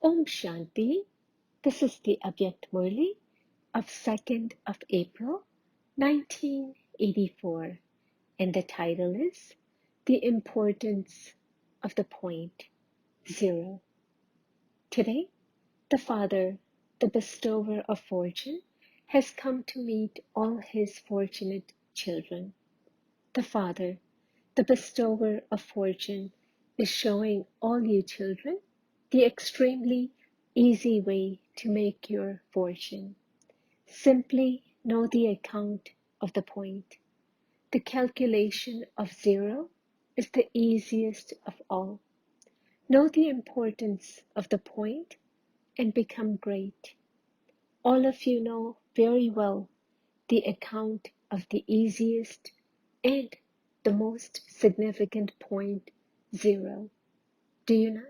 Om Shanti. This is the Avyakt Murli of 2nd of April, 1984, and the title is The Importance of the Point Zero. Today, the Father, the bestower of fortune, has come to meet all his fortunate children. The Father, the bestower of fortune, is showing all you children the extremely easy way to make your fortune. Simply know the account of the point. The calculation of zero is the easiest of all. Know the importance of the point and become great. All of you know very well the account of the easiest and the most significant point, zero. Do you not?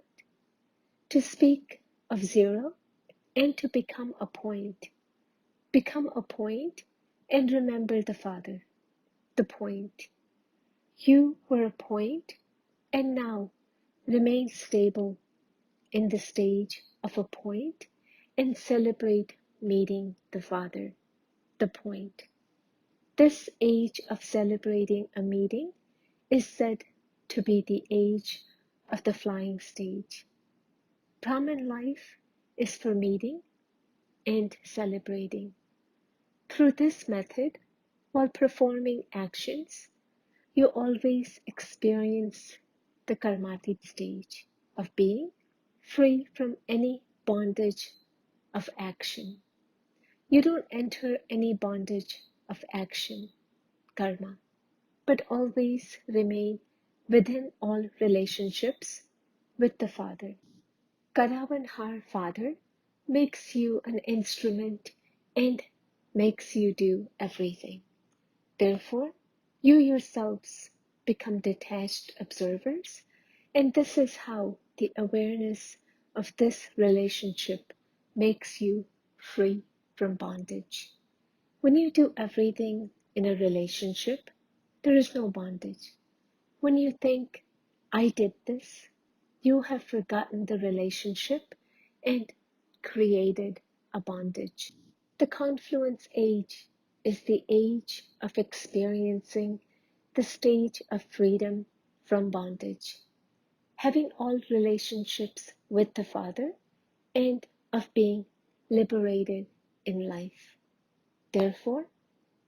To speak of zero and to become a point and remember the Father, the point. You were a point and now remain stable in the stage of a point and celebrate meeting the Father, the point. This age of celebrating a meeting is said to be the age of the flying stage. Brahman life is for meeting and celebrating. Through this method, while performing actions, you always experience the karmatic stage of being free from any bondage of action. You don't enter any bondage of action, karma, but always remain within all relationships with the Father. Karavanhar Father makes you an instrument and makes you do everything. Therefore, you yourselves become detached observers, and this is how the awareness of this relationship makes you free from bondage. When you do everything in a relationship, there is no bondage. When you think, I did this, you have forgotten the relationship and created a bondage. The confluence age is the age of experiencing the stage of freedom from bondage, having all relationships with the Father, and of being liberated in life. Therefore,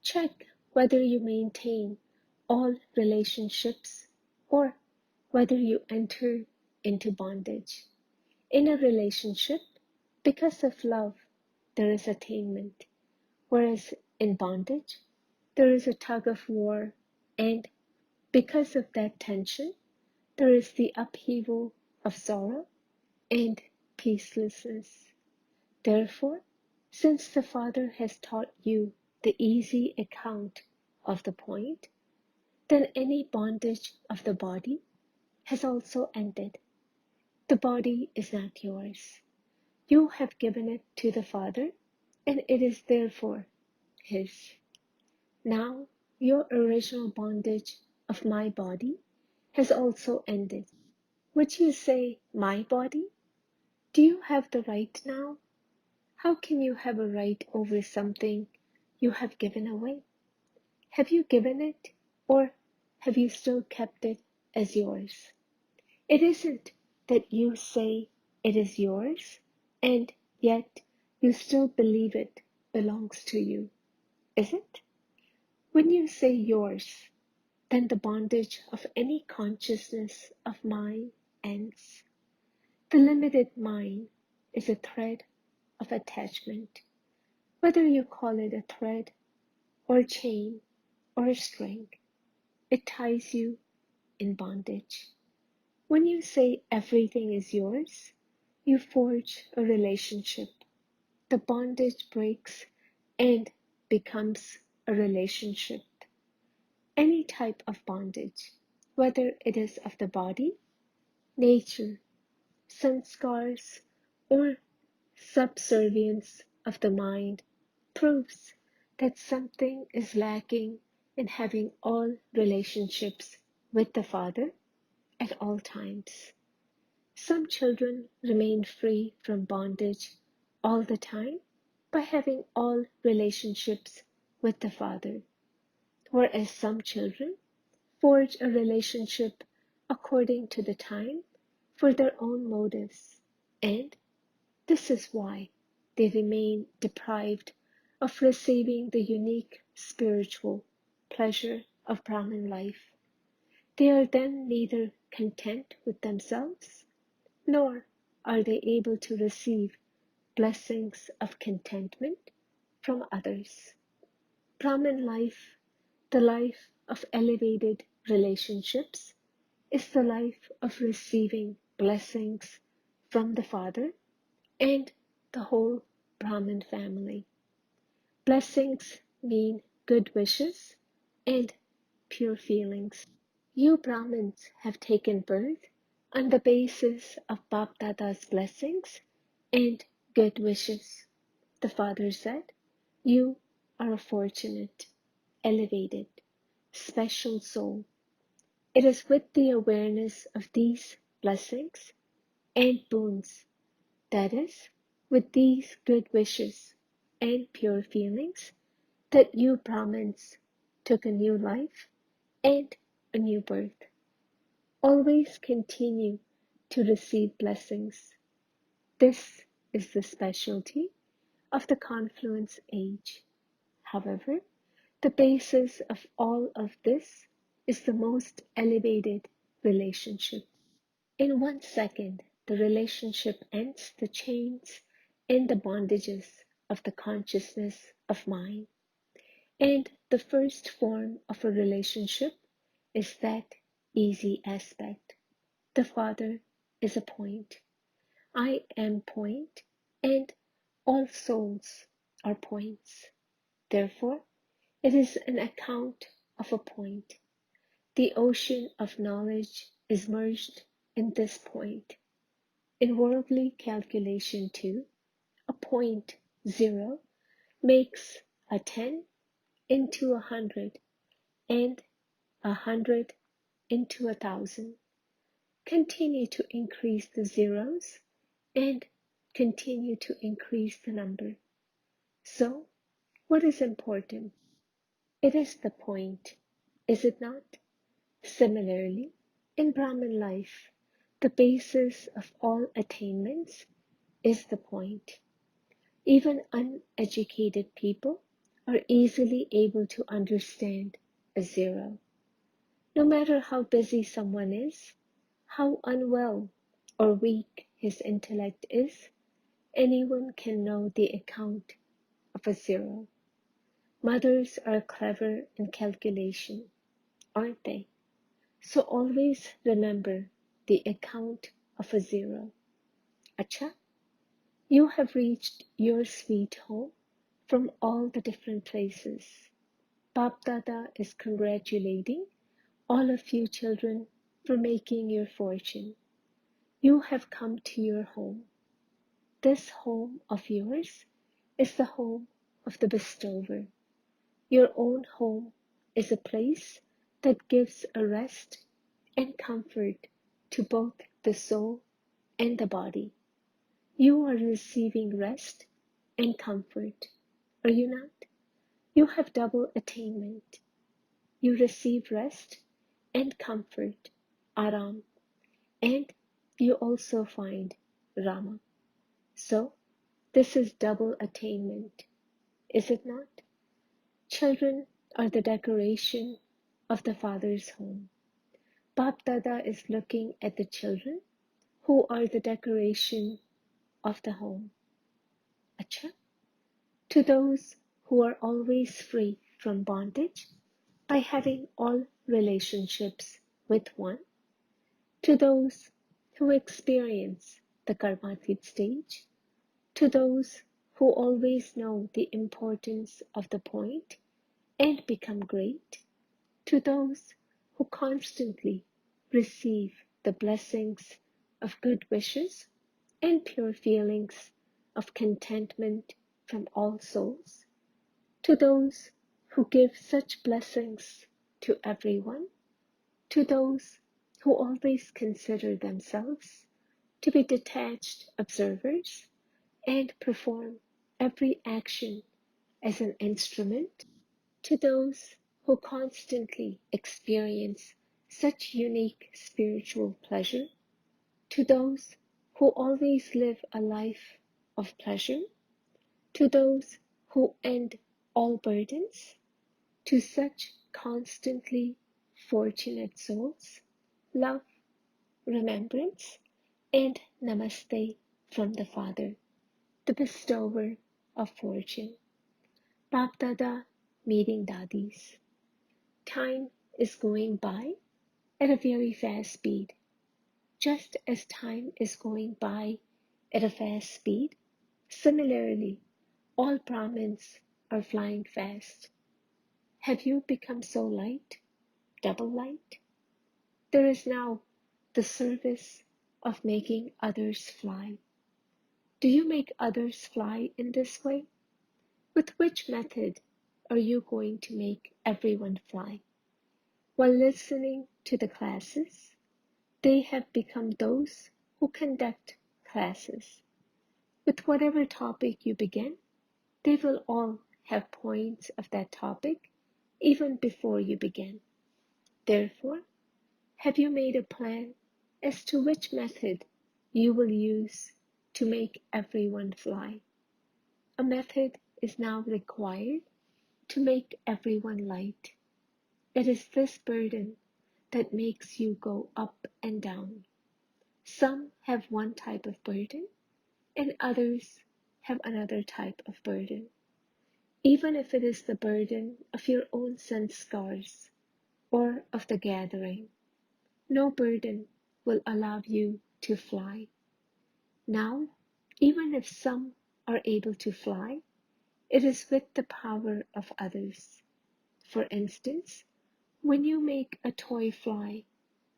check whether you maintain all relationships or whether you enter into bondage. In a relationship, because of love, there is attainment, whereas in bondage, there is a tug of war, and because of that tension, there is the upheaval of sorrow and peacelessness. Therefore, since the Father has taught you the easy account of the point, then any bondage of the body has also ended. The body is not yours. You have given it to the Father, and it is therefore His. Now, your original bondage of my body has also ended. Would you say, my body? Do you have the right now? How can you have a right over something you have given away? Have you given it, or have you still kept it as yours? It isn't that you say it is yours, and yet you still believe it belongs to you, is it? When you say yours, then the bondage of any consciousness of mine ends. The limited mine is a thread of attachment, whether you call it a thread or a chain or a string. It ties you in bondage. When you say everything is yours, you forge a relationship. The bondage breaks and becomes a relationship. Any type of bondage, whether it is of the body, nature, sanskars, or subservience of the mind, proves that something is lacking in having all relationships with the Father at all times. Some children remain free from bondage all the time by having all relationships with the Father, whereas some children forge a relationship according to the time for their own motives, and this is why they remain deprived of receiving the unique spiritual pleasure of Brahman life. They are then neither content with themselves, nor are they able to receive blessings of contentment from others. Brahman life, the life of elevated relationships, is the life of receiving blessings from the Father and the whole Brahman family. Blessings mean good wishes and pure feelings. You Brahmins have taken birth on the basis of Bap Dada's blessings and good wishes. The Father said, you are a fortunate, elevated, special soul. It is with the awareness of these blessings and boons, that is, with these good wishes and pure feelings, that you Brahmins took a new life and a new birth. Always continue to receive blessings. This is the specialty of the confluence age. However, the basis of all of this is the most elevated relationship. In 1 second, the relationship ends the chains and the bondages of the consciousness of mind. And the first form of a relationship is that easy aspect. The Father is a point. I am point, and all souls are points. Therefore, it is an account of a point. The ocean of knowledge is merged in this point. In worldly calculation too, a point 0 makes a 10 into 100 and 100 into 1,000. Continue to increase the zeros and continue to increase the number. So, what is important? It is the point, is it not? Similarly, in Brahman life, the basis of all attainments is the point. Even uneducated people are easily able to understand a 0. No matter how busy someone is, how unwell or weak his intellect is, anyone can know the account of a 0. Mothers are clever in calculation, aren't they? So always remember the account of a 0. Acha, you have reached your sweet home from all the different places. Bap Dada is congratulating all of you children for making your fortune. You have come to your home. This home of yours is the home of the bestower. Your own home is a place that gives a rest and comfort to both the soul and the body. You are receiving rest and comfort, are you not? You have double attainment. You receive rest and comfort, Aram, and you also find Rama. So, this is double attainment, is it not? Children are the decoration of the Father's home. Bap Dada is looking at the children who are the decoration of the home. Acha? To those who are always free from bondage by having all relationships with one, to those who experience the Karmatit stage, to those who always know the importance of the point and become great, to those who constantly receive the blessings of good wishes and pure feelings of contentment from all souls, to those who give such blessings to everyone, to those who always consider themselves to be detached observers and perform every action as an instrument, to those who constantly experience such unique spiritual pleasure, to those who always live a life of pleasure, to those who end all burdens, to such constantly fortunate souls, love, remembrance, and namaste from the Father, the bestower of fortune. Bapdada meeting dadis. Time is going by at a very fast speed. Just as time is going by at a fast speed, similarly, all Brahmins are flying fast. Have you become so light, double light? There is now the service of making others fly. Do you make others fly in this way? With which method are you going to make everyone fly? While listening to the classes, they have become those who conduct classes. With whatever topic you begin, they will all have points of that topic even before you begin. Therefore, have you made a plan as to which method you will use to make everyone fly? A method is now required to make everyone light. It is this burden that makes you go up and down. Some have one type of burden, and others have another type of burden. Even if it is the burden of your own sanskars or of the gathering, no burden will allow you to fly. Now, even if some are able to fly, it is with the power of others. For instance, when you make a toy fly,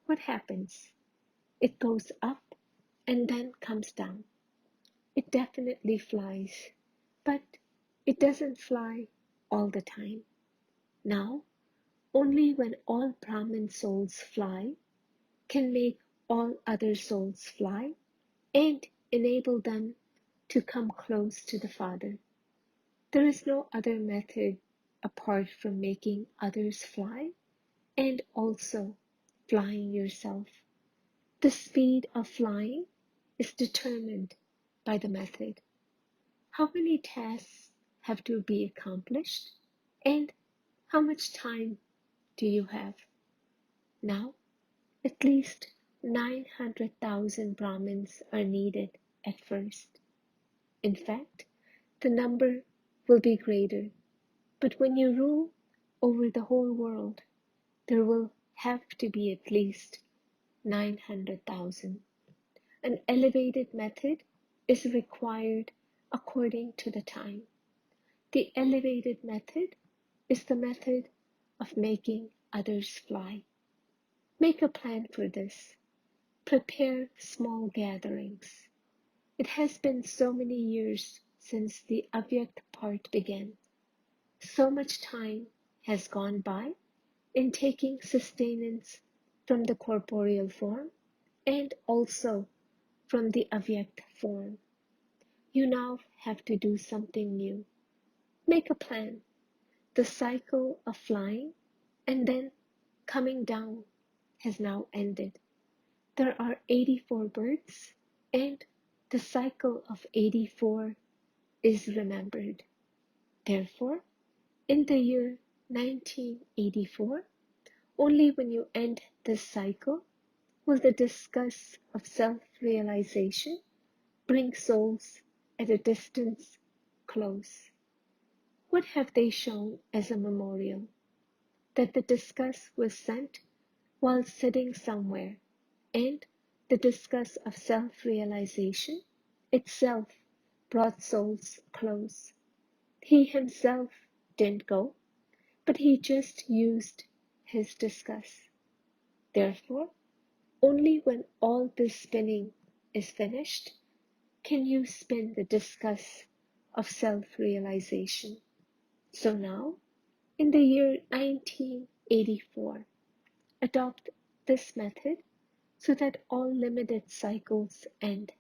what happens? It goes up and then comes down. It definitely flies, but it doesn't fly all the time. Now, only when all Brahmin souls fly can make all other souls fly and enable them to come close to the Father. There is no other method apart from making others fly and also flying yourself. The speed of flying is determined by the method. How many tasks have to be accomplished and how much time do you have? Now, at least 900,000 Brahmins are needed at first. In fact, the number will be greater, but when you rule over the whole world, there will have to be at least 900,000. An elevated method is required according to the time. The elevated method is the method of making others fly. Make a plan for this. Prepare small gatherings. It has been so many years since the Avyakt part began. So much time has gone by in taking sustenance from the corporeal form and also from the Avyakt form. You now have to do something new. Make a plan. The cycle of flying and then coming down has now ended. There are 84 birds, and the cycle of 84 is remembered. Therefore, in the year 1984, only when you end this cycle will the discuss of self-realization bring souls at a distance close. What have they shown as a memorial? That the discuss was sent while sitting somewhere, and the discuss of self-realization itself brought souls close. He himself didn't go, but he just used his discuss. Therefore, only when all this spinning is finished can you spin the discuss of self-realization. So now, in the year 1984, adopt this method so that all limited cycles end.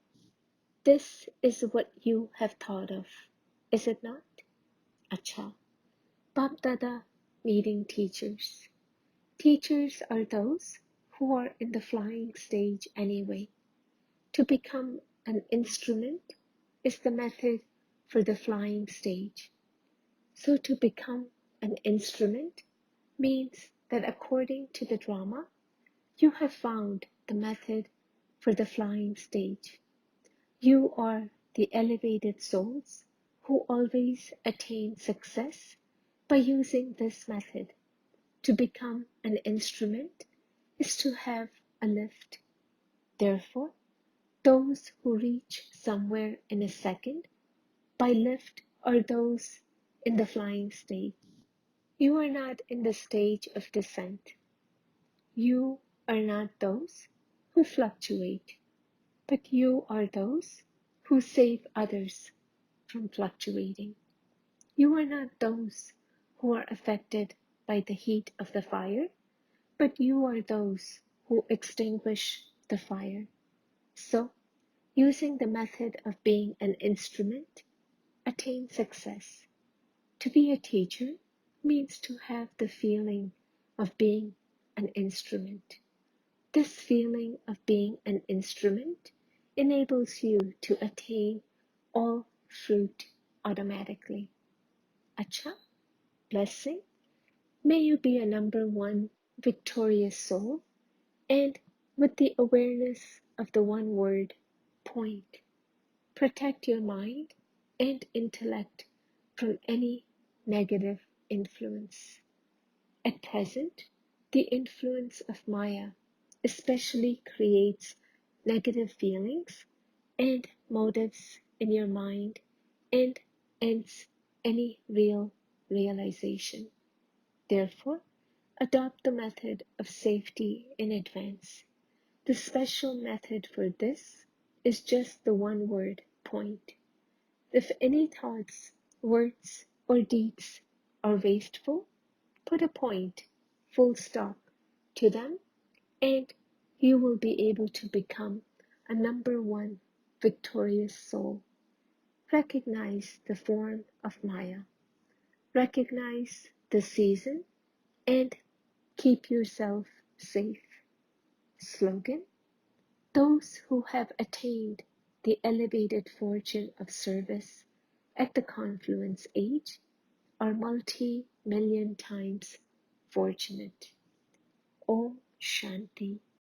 This is what you have thought of, is it not? Acha. Bap Dada meeting teachers. Teachers are those who are in the flying stage anyway. To become an instrument is the method for the flying stage. So to become an instrument means that according to the drama, you have found the method for the flying stage. You are the elevated souls who always attain success by using this method. To become an instrument is to have a lift. Therefore, those who reach somewhere in a second by lift are those in the flying stage. You are not in the stage of descent. You are not those who fluctuate, but you are those who save others from fluctuating. You are not those who are affected by the heat of the fire, but you are those who extinguish the fire. So, using the method of being an instrument, attain success. To be a teacher means to have the feeling of being an instrument. This feeling of being an instrument enables you to attain all fruit automatically. Acha, blessing. May you be a number one victorious soul, and with the awareness of the one word, point, protect your mind and intellect from any negative influence. At present, the influence of Maya especially creates negative feelings and motives in your mind and ends any real realization. Therefore, adopt the method of safety in advance. The special method for this is just the one word, point. If any thoughts, words, or deeds are wasteful, put a point, full stop, to them, and you will be able to become a number one victorious soul. Recognize the form of Maya. Recognize the season and keep yourself safe. Slogan: those who have attained the elevated fortune of service at the confluence age are multi-million times fortunate. Om Shanti.